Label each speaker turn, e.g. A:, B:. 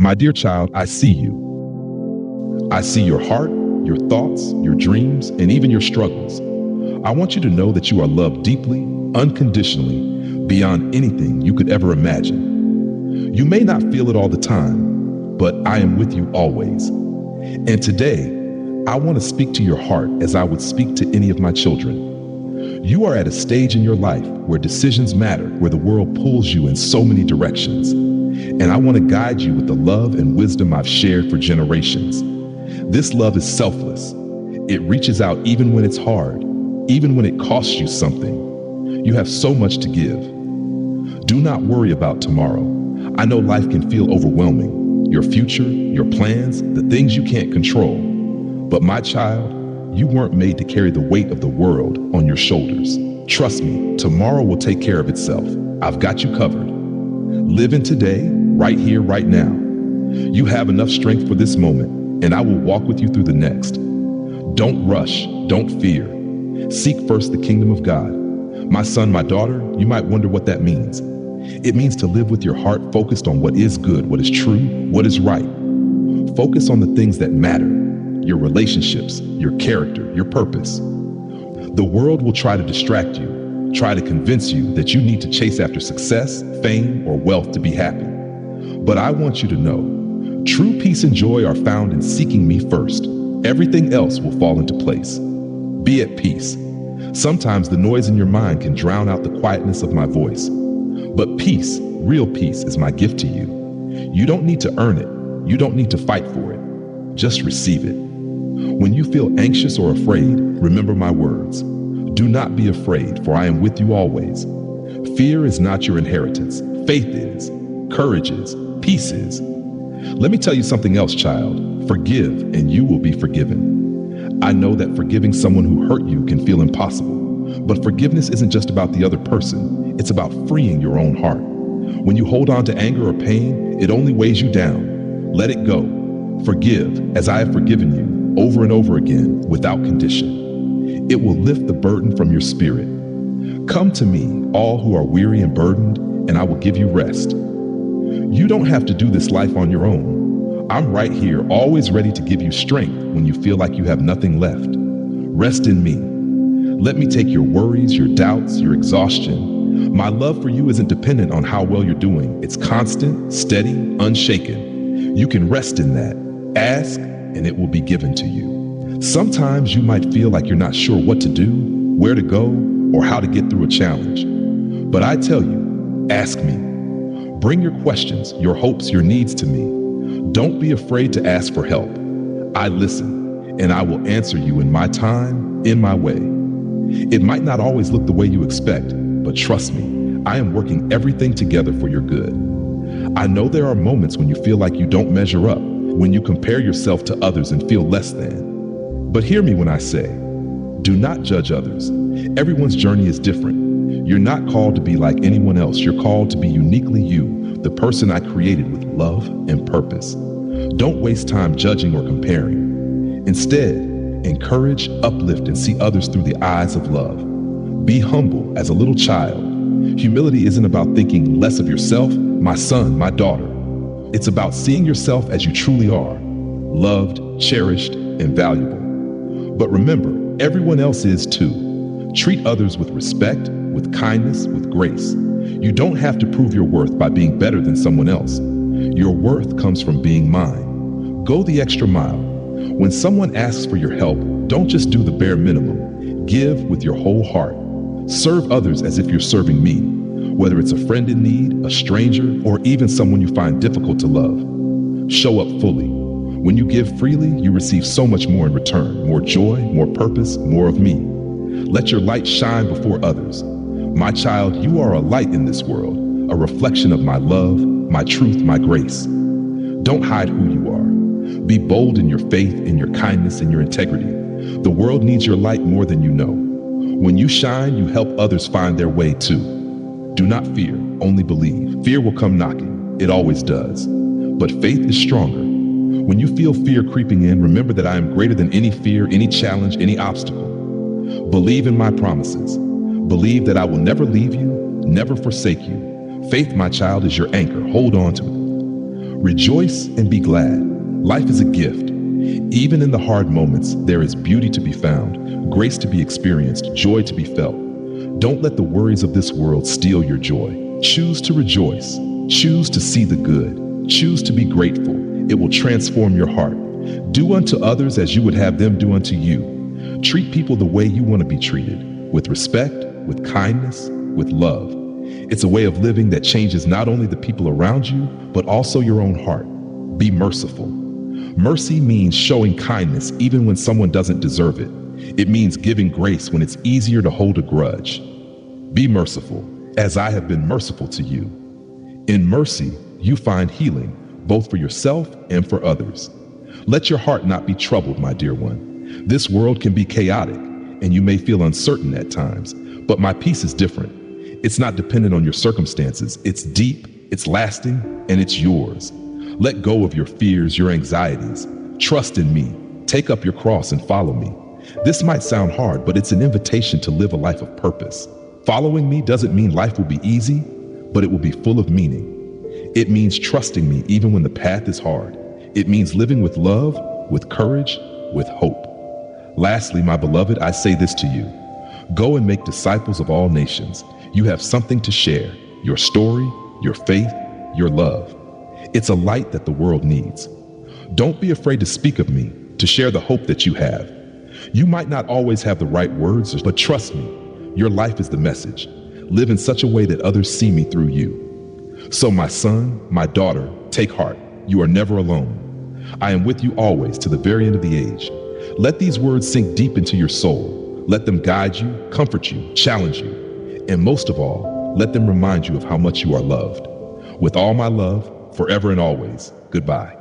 A: My dear child, I see you. I see your heart, your thoughts, your dreams, and even your struggles. I want you to know that you are loved deeply, unconditionally, beyond anything you could ever imagine. You may not feel it all the time, but I am with you always. And today, I want to speak to your heart as I would speak to any of my children. You are at a stage in your life where decisions matter, where the world pulls you in so many directions. And I want to guide you with the love and wisdom I've shared for generations. This love is selfless. It reaches out even when it's hard, even when it costs you something. You have so much to give. Do not worry about tomorrow. I know life can feel overwhelming. Your future, your plans, the things you can't control. But my child, you weren't made to carry the weight of the world on your shoulders. Trust me, tomorrow will take care of itself. I've got you covered. Live in today, right here, right now. You have enough strength for this moment, and I will walk with you through the next. Don't rush, don't fear. Seek first the kingdom of God. My son, my daughter, you might wonder what that means. It means to live with your heart focused on what is good, what is true, what is right. Focus on the things that matter, your relationships, your character, your purpose. The world will try to distract you, try to convince you that you need to chase after success, fame, or wealth to be happy. But I want you to know, true peace and joy are found in seeking me first. Everything else will fall into place. Be at peace. Sometimes the noise in your mind can drown out the quietness of my voice. But peace, real peace, is my gift to you. You don't need to earn it. You don't need to fight for it. Just receive it. When you feel anxious or afraid, remember my words. Do not be afraid, for I am with you always. Fear is not your inheritance. Faith is. Courage is. Peace is. Let me tell you something else, child. Forgive, and you will be forgiven. I know that forgiving someone who hurt you can feel impossible, but forgiveness isn't just about the other person. It's about freeing your own heart. When you hold on to anger or pain, it only weighs you down. Let it go. Forgive, as I have forgiven you, over and over again, without condition. It will lift the burden from your spirit. Come to me, all who are weary and burdened, and I will give you rest. You don't have to do this life on your own. I'm right here, always ready to give you strength when you feel like you have nothing left. Rest in me. Let me take your worries, your doubts, your exhaustion. My love for you isn't dependent on how well you're doing. It's constant, steady, unshaken. You can rest in that. Ask, and it will be given to you. Sometimes you might feel like you're not sure what to do, where to go, or how to get through a challenge. But I tell you, ask me. Bring your questions, your hopes, your needs to me. Don't be afraid to ask for help. I listen, and I will answer you in my time, in my way. It might not always look the way you expect, but trust me, I am working everything together for your good. I know there are moments when you feel like you don't measure up, when you compare yourself to others and feel less than. But hear me when I say, do not judge others. Everyone's journey is different. You're not called to be like anyone else. You're called to be uniquely you, the person I created with love and purpose. Don't waste time judging or comparing. Instead, encourage, uplift, and see others through the eyes of love. Be humble as a little child. Humility isn't about thinking less of yourself, my son, my daughter. It's about seeing yourself as you truly are, loved, cherished, and valuable. But remember, everyone else is too. Treat others with respect, with kindness, with grace. You don't have to prove your worth by being better than someone else. Your worth comes from being mine. Go the extra mile. When someone asks for your help, don't just do the bare minimum. Give with your whole heart. Serve others as if you're serving me, whether it's a friend in need, a stranger, or even someone you find difficult to love. Show up fully. When you give freely, you receive so much more in return. More joy, more purpose, more of me. Let your light shine before others. My child, you are a light in this world, a reflection of my love, my truth, my grace. Don't hide who you are. Be bold in your faith, in your kindness, in your integrity. The world needs your light more than you know. When you shine, you help others find their way too. Do not fear, only believe. Fear will come knocking. It always does. But faith is stronger. When you feel fear creeping in, remember that I am greater than any fear, any challenge, any obstacle. Believe in my promises. Believe that I will never leave you, never forsake you. Faith, my child, is your anchor. Hold on to it. Rejoice and be glad. Life is a gift. Even in the hard moments, there is beauty to be found, grace to be experienced, joy to be felt. Don't let the worries of this world steal your joy. Choose to rejoice. Choose to see the good. Choose to be grateful. It will transform your heart. Do unto others as you would have them do unto you. Treat people the way you want to be treated, with respect, with kindness, with love. It's a way of living that changes not only the people around you, but also your own heart. Be merciful. Mercy means showing kindness even when someone doesn't deserve it. It means giving grace when it's easier to hold a grudge. Be merciful, as I have been merciful to you. In mercy, you find healing, both for yourself and for others. Let your heart not be troubled, my dear one. This world can be chaotic, and you may feel uncertain at times, but my peace is different. It's not dependent on your circumstances. It's deep, it's lasting, and it's yours. Let go of your fears, your anxieties. Trust in me. Take up your cross and follow me. This might sound hard, but it's an invitation to live a life of purpose. Following me doesn't mean life will be easy, but it will be full of meaning. It means trusting me even when the path is hard. It means living with love, with courage, with hope. Lastly, my beloved, I say this to you. Go and make disciples of all nations. You have something to share, your story, your faith, your love. It's a light that the world needs. Don't be afraid to speak of me, to share the hope that you have. You might not always have the right words, but trust me, your life is the message. Live in such a way that others see me through you. So my son, my daughter, take heart. You are never alone. I am with you always to the very end of the age. Let these words sink deep into your soul. Let them guide you, comfort you, challenge you. And most of all, let them remind you of how much you are loved. With all my love, forever and always, goodbye.